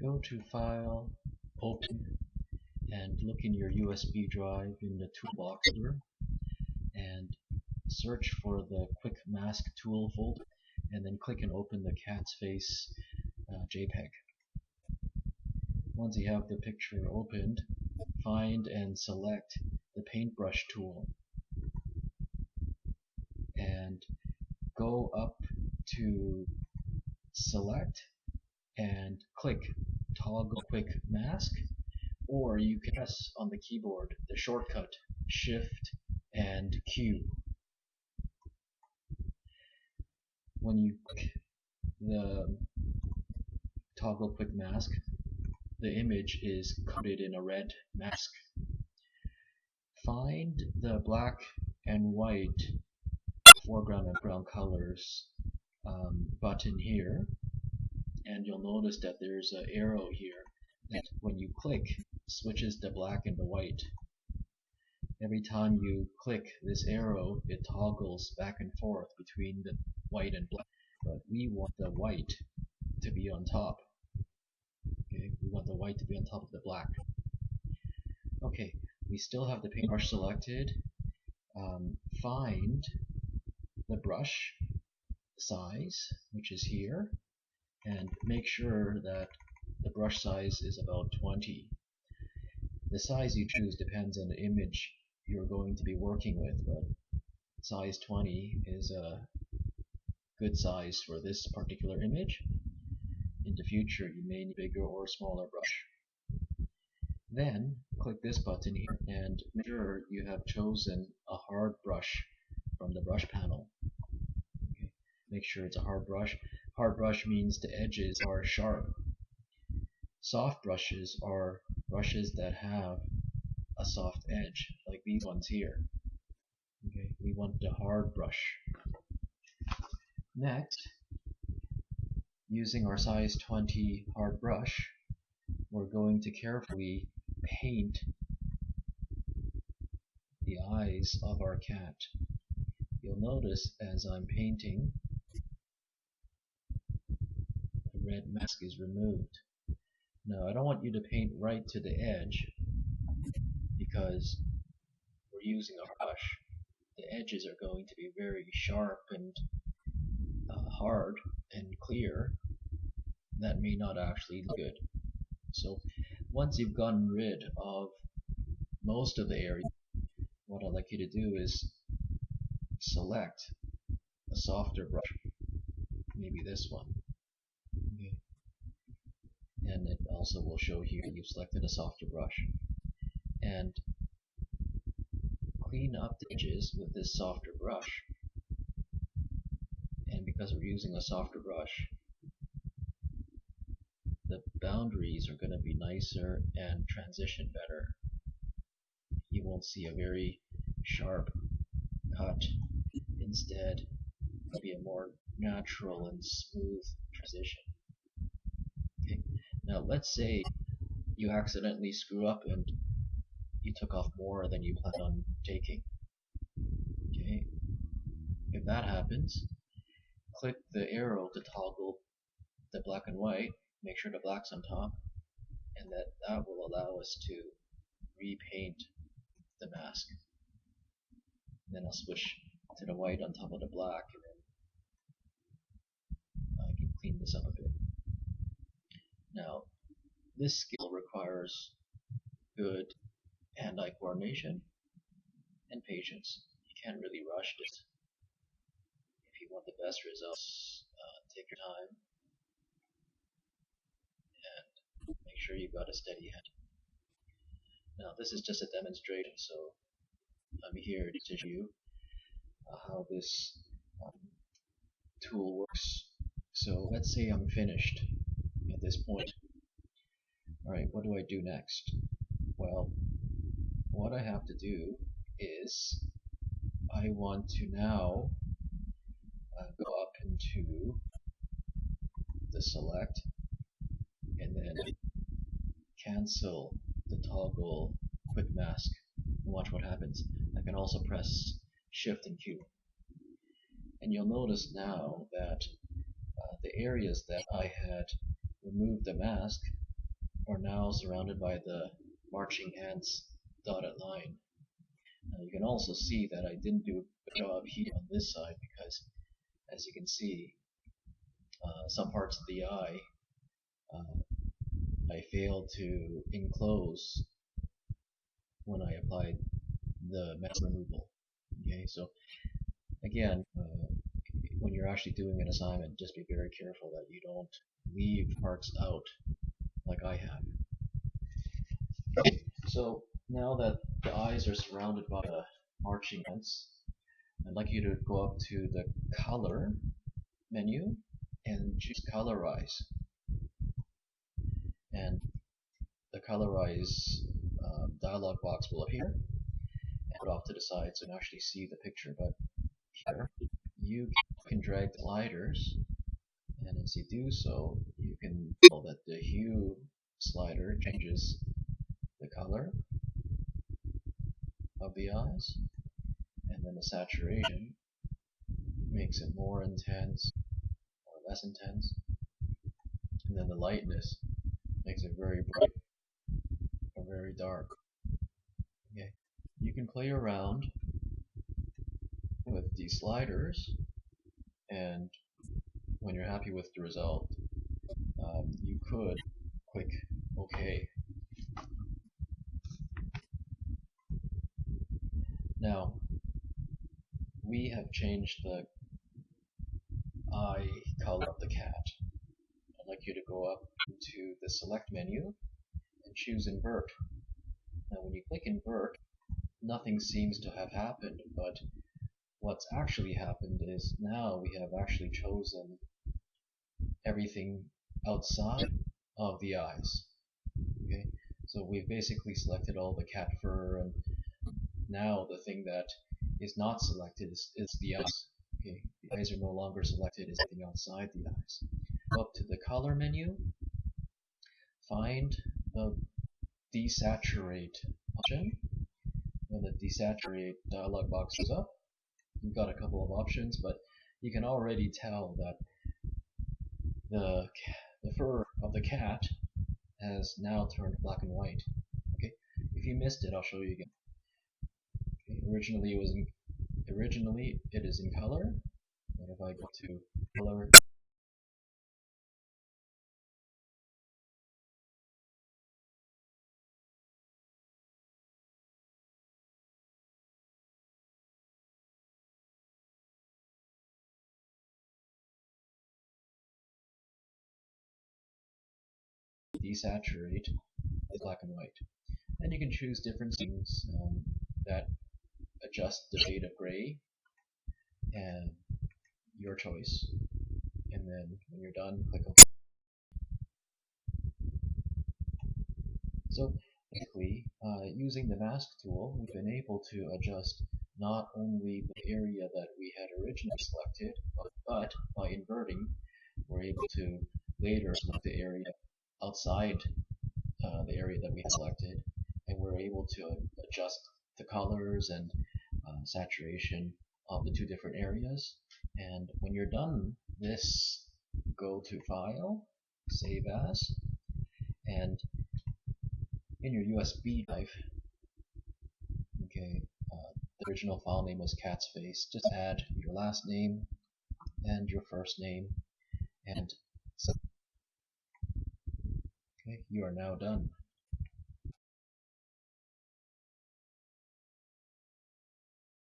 Go to File, Open, and look in your USB drive in the Toolbox folder and search for the Quick Mask Tool folder, and then click and open the cat's face JPEG. Once you have the picture opened, find and select the paintbrush tool and go up to Select and click Toggle Quick Mask, or you can press on the keyboard the shortcut Shift and Q. When you click the Toggle Quick Mask, the image is coated in a red mask. Find the black and white foreground and background colors button here, and you'll notice that there's an arrow here that when you click switches the black and the white. Every time you click this arrow, it toggles back and forth between the white and black, but we want the white to be on top. Okay, we want the white to be on top of the black. Okay, we still have the paintbrush selected. Find the brush size, which is here, and make sure that the brush size is about 20. The size you choose depends on the image you're going to be working with, but size 20 is a good size for this particular image. In the future, you may need a bigger or smaller brush. Then click this button here and make sure you have chosen a hard brush from the brush panel. Okay. Make sure it's a hard brush. Hard brush means the edges are sharp. Soft brushes are brushes that have a soft edge, like these ones here. Okay, we want the hard brush. Next, using our size 20 hard brush, we're going to carefully paint the eyes of our cat. You'll notice as I'm painting, the red mask is removed. Now I don't want you to paint right to the edge because we're using a brush. The edges are going to be very sharp and hard and clear. That may not actually look good. So once you've gotten rid of most of the area, what I'd like you to do is select a softer brush, maybe this one. Okay. And it also will show here you've selected a softer brush. And clean up the edges with this softer brush. And because we're using a softer brush, the boundaries are going to be nicer and transition better. You won't see a very sharp cut. Instead, it'll be a more natural and smooth transition. Okay. Now let's say you accidentally screw up and you took off more than you planned on taking. Okay. If that happens, click the arrow to toggle the black and white, make sure the black's on top, and that will allow us to repaint the mask. Then I'll switch to the white on top of the black, and then I can clean this up a bit. Now, this skill requires good hand-eye coordination and patience. You can't really rush this. If you want the best results, take your time and make sure you've got a steady hand. Now, this is just a demonstration, so I'm here to show you how this tool works. So let's say I'm finished at this point. Alright, what do I do next? Well, what I have to do is I want to now go up into the select and then cancel the toggle quick mask and watch what happens. I can also press Shift and Q. And you'll notice now that the areas that I had removed the mask are now surrounded by the marching ants dotted line. Now you can also see that I didn't do a good job here on this side because, as you can see, some parts of the eye I failed to enclose when I applied the mask removal. Okay, so again, when you're actually doing an assignment, just be very careful that you don't leave parts out like I have. Okay, so now that the eyes are surrounded by the marching ants, I'd like you to go up to the color menu and choose colorize. And the colorize dialog box will appear and put off to the side so you can actually see the picture. But here you can drag the sliders, and as you do so, you can tell that the hue slider changes the color of the eyes, and then the saturation makes it more intense or less intense, and then the lightness makes it very bright or very dark. Okay, you can play around with these sliders, and when you're happy with the result, you could click OK. Now, we have changed the eye color of the cat. I'd like you to go up to the select menu and choose invert. Now when you click invert, nothing seems to have happened, but what's actually happened is now we have actually chosen everything outside of the eyes. Okay, so we've basically selected all the cat fur, and now the thing that is not selected is the eyes. Okay, the eyes are no longer selected, it's everything outside the eyes. Go up to the color menu, find the desaturate option. When the desaturate dialog box goes up, you've got a couple of options, but you can already tell that the fur of the cat has now turned black and white. Okay, if you missed it, I'll show you again. Okay, originally it is in color, but if I go to color, desaturate is black and white. And you can choose different settings that adjust the shade of gray and your choice. And then when you're done, click OK. So basically, using the mask tool, we've been able to adjust not only the area that we had originally selected, but by inverting, we're able to later select the area outside the area that we had selected, and we're able to adjust the colors and saturation of the two different areas. And when you're done this, go to File, Save As, and in your USB drive, okay, the original file name was cat's face. Just add your last name and your first name, and okay, you are now done.